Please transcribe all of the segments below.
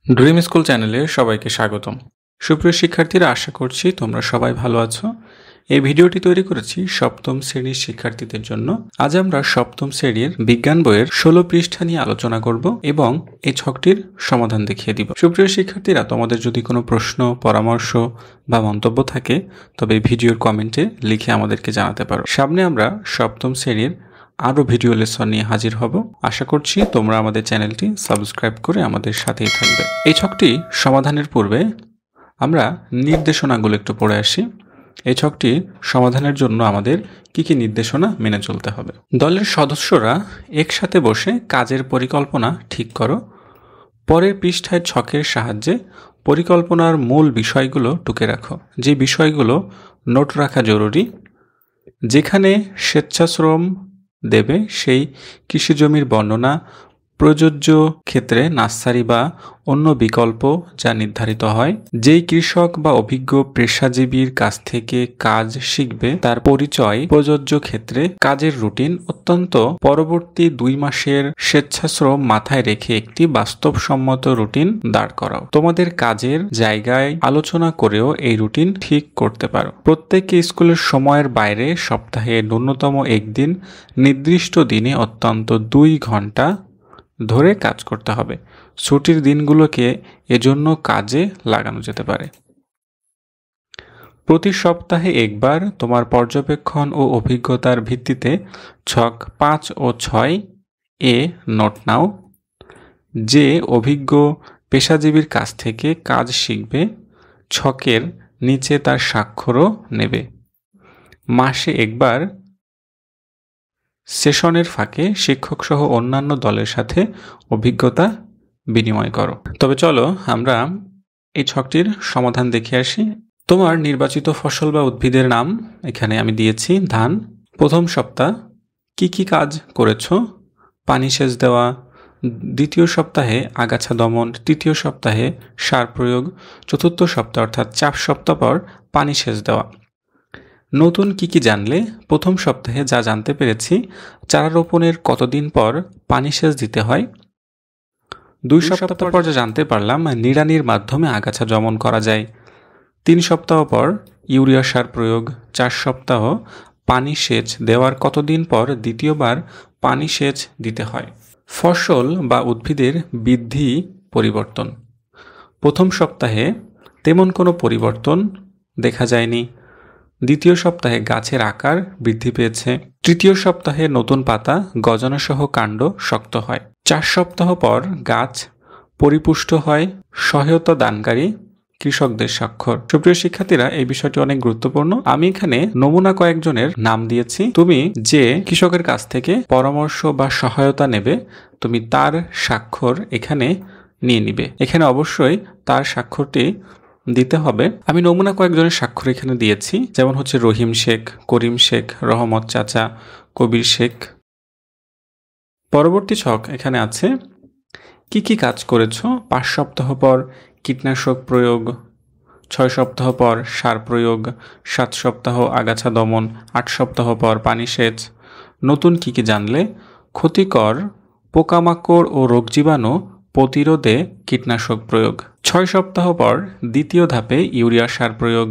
Dream school চ্যানেলে সবাইকে স্বাগতম। সুপ্রিয় শিক্ষার্থীরা, আশা করছি তোমরা সবাই ভালো আছো। এই ভিডিওটি তৈরি করেছি সপ্তম শ্রেণীর শিক্ষার্থীদের জন্য। আজ আমরা সপ্তম শ্রেণীর বিজ্ঞান বইয়ের 16 পৃষ্ঠা নিয়ে আলোচনা করব এবং এই ছকটির সমাধান দেখিয়ে দিব। সুপ্রিয় শিক্ষার্থীরা, তোমাদের যদি কোনো প্রশ্ন, পরামর্শ বা মন্তব্য থাকে তবে ভিডিওর কমেন্টে লিখে আমাদেরকে জানাতে পারো। সামনে আমরা সপ্তম শ্রেণীর আরও ভিডিও লেসন নিয়ে হাজির হব। আশা করছি তোমরা আমাদের চ্যানেলটি সাবস্ক্রাইব করে আমাদের সাথেই থাকবে। এই ছকটি সমাধানের পূর্বে আমরা নির্দেশনাগুলো একটু পড়ে আসি। এই ছকটি সমাধানের জন্য আমাদের কি কি নির্দেশনা মেনে চলতে হবে। দলের সদস্যরা একসাথে বসে কাজের পরিকল্পনা ঠিক করো। পরের পৃষ্ঠায় ছকের সাহায্যে পরিকল্পনার মূল বিষয়গুলো টুকে রাখো। যে বিষয়গুলো নোট রাখা জরুরি: যেখানে স্বেচ্ছাশ্রম দেবে সেই কৃষিজমির বর্ণনা, প্রযোজ্য ক্ষেত্রে নার্সারি বা অন্য বিকল্প যা নির্ধারিত হয়, যেই কৃষক বা অভিজ্ঞ পেশাজীবীর কাছ থেকে কাজ শিখবে তার পরিচয়, প্রযোজ্য ক্ষেত্রে কাজের রুটিন, অত্যন্ত পরবর্তী 2 মাসের স্বেচ্ছাশ্রম মাথায় রেখে একটি বাস্তবসম্মত রুটিন দাঁড় করাও। তোমাদের কাজের জায়গায় আলোচনা করেও এই রুটিন ঠিক করতে পারো। প্রত্যেককে স্কুলের সময়ের বাইরে সপ্তাহে ন্যূনতম একদিন নির্দিষ্ট দিনে অত্যন্ত 2 ঘন্টা ধরে কাজ করতে হবে। ছুটির দিনগুলোকে এজন্য কাজে লাগানো যেতে পারে। প্রতি সপ্তাহে একবার তোমার পর্যবেক্ষণ ও অভিজ্ঞতার ভিত্তিতে ছক 5 ও 6 এ নোট নাও। যে অভিজ্ঞ পেশাজীবীর কাছ থেকে কাজ শিখবে ছকের নিচে তার স্বাক্ষরও নেবে। মাসে একবার সেশনের ফাঁকে শিক্ষক সহ অন্যান্য দলের সাথে অভিজ্ঞতা বিনিময় করো। তবে চলো আমরা এই ছকটির সমাধান দেখে আসি। তোমার নির্বাচিত ফসল বা উদ্ভিদের নাম এখানে আমি দিয়েছি ধান। প্রথম সপ্তাহ কি কি কাজ করেছো: পানি সেচ দেওয়া, দ্বিতীয় সপ্তাহে আগাছা দমন, তৃতীয় সপ্তাহে সার প্রয়োগ, চতুর্থ সপ্তাহ অর্থাৎ 4 সপ্তাহ পর পানি সেচ দেওয়া। নতুন কি কি জানলে: প্রথম সপ্তাহে যা জানতে পেরেছি, চারা রোপণের কতদিন পর পানি সেচ দিতে হয়। 2 সপ্তাহ পর যা জানতে পারলাম, নিড়ানির মাধ্যমে আগাছা দমন করা যায়। 3 সপ্তাহ পর ইউরিয়া সার প্রয়োগ। 4 সপ্তাহ পানি সেচ দেওয়ার কতদিন পর দ্বিতীয়বার পানি সেচ দিতে হয়। ফসল বা উদ্ভিদের বৃদ্ধি পরিবর্তন: প্রথম সপ্তাহে তেমন কোনো পরিবর্তন দেখা যায়নি। দ্বিতীয় সপ্তাহে গাছের আকার বৃদ্ধি পেয়েছে। তৃতীয় সপ্তাহে নতুন পাতা গজানোসহ কাণ্ড শক্ত হয়। 4 সপ্তাহ পর গাছ পরিপুষ্ট হয়। সহায়তা দানকারী কৃষকদের স্বাক্ষর। সুপ্রিয় শিক্ষার্থীরা, এই বিষয়টি অনেক গুরুত্বপূর্ণ। আমি এখানে নমুনা কয়েকজনের নাম দিয়েছি। তুমি যে কৃষকের কাছ থেকে পরামর্শ বা সহায়তা নেবে, তুমি তার স্বাক্ষর এখানে নিয়ে নিবে। এখানে অবশ্যই তার স্বাক্ষরটি দিতে হবে। আমি নমুনা কয়েকজনের স্বাক্ষর এখানে দিয়েছি, যেমন হচ্ছে রহিম শেখ, করিম শেখ, রহমত চাচা, কবির শেখ। পরবর্তী ছক এখানে আছে কি কি কাজ করেছো: 5 সপ্তাহ পর কীটনাশক প্রয়োগ, 6 সপ্তাহ পর সার প্রয়োগ, 7 সপ্তাহ আগাছা দমন, 8 সপ্তাহ পর পানি সেচ। নতুন কি কি জানলে: ক্ষতিকর পোকামাকড় ও রোগ জীবাণু প্রতিরোধে কীটনাশক প্রয়োগ। 6 সপ্তাহ পর দ্বিতীয় ধাপে ইউরিয়া সার প্রয়োগ।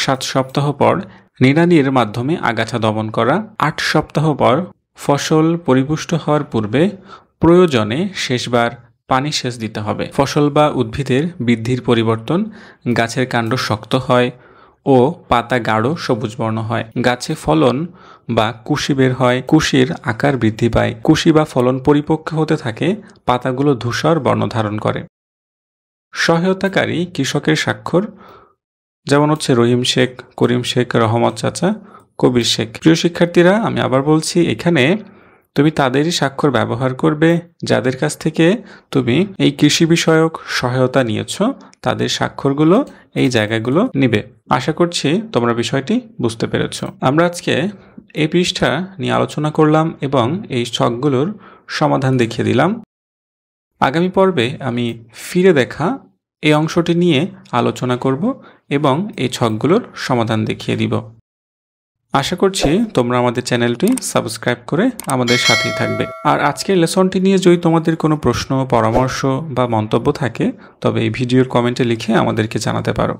7 সপ্তাহ পর নিড়ানির মাধ্যমে আগাছা দমন করা। 8 সপ্তাহ পর ফসল পরিপুষ্ট হওয়ার পূর্বে প্রয়োজনে শেষবার পানি সেচ দিতে হবে। ফসল বা উদ্ভিদের বৃদ্ধির পরিবর্তন: গাছের কাণ্ড শক্ত হয় ও পাতা গাঢ় সবুজ বর্ণ হয়। গাছে ফলন বা কুশি বের হয়, কুশির আকার বৃদ্ধি পায়, কুশি বা ফলন পরিপক্ক হতে থাকে, পাতাগুলো ধূসর বর্ণ ধারণ করে। সহায়তাকারী কৃষকের স্বাক্ষর, যেমন হচ্ছে রহিম শেখ, করিম শেখ, রহমত চাচা, কবির শেখ। প্রিয় শিক্ষার্থীরা, আমি আবার বলছি, এখানে তুমি তাদেরই স্বাক্ষর ব্যবহার করবে যাদের কাছ থেকে তুমি এই কৃষি বিষয়ক সহায়তা নিয়েছ, তাদের স্বাক্ষরগুলো এই জায়গাগুলো নিবে। আশা করছি তোমরা বিষয়টি বুঝতে পেরেছ। আমরা আজকে এই পৃষ্ঠা নিয়ে আলোচনা করলাম এবং এই ছকগুলোর সমাধান দেখিয়ে দিলাম। আগামী পর্বে আমি ফিরে দেখা এই অংশটি নিয়ে আলোচনা করব এবং এই ছকগুলোর সমাধান দেখিয়ে দিব। আশা করছি তোমরা আমাদের চ্যানেলটি সাবস্ক্রাইব করে আমাদের সাথেই থাকবে। আর আজকের লেসনটি নিয়ে যদি তোমাদের কোনো প্রশ্ন, পরামর্শ বা মন্তব্য থাকে তবে এই ভিডিওর কমেন্টে লিখে আমাদেরকে জানাতে পারো।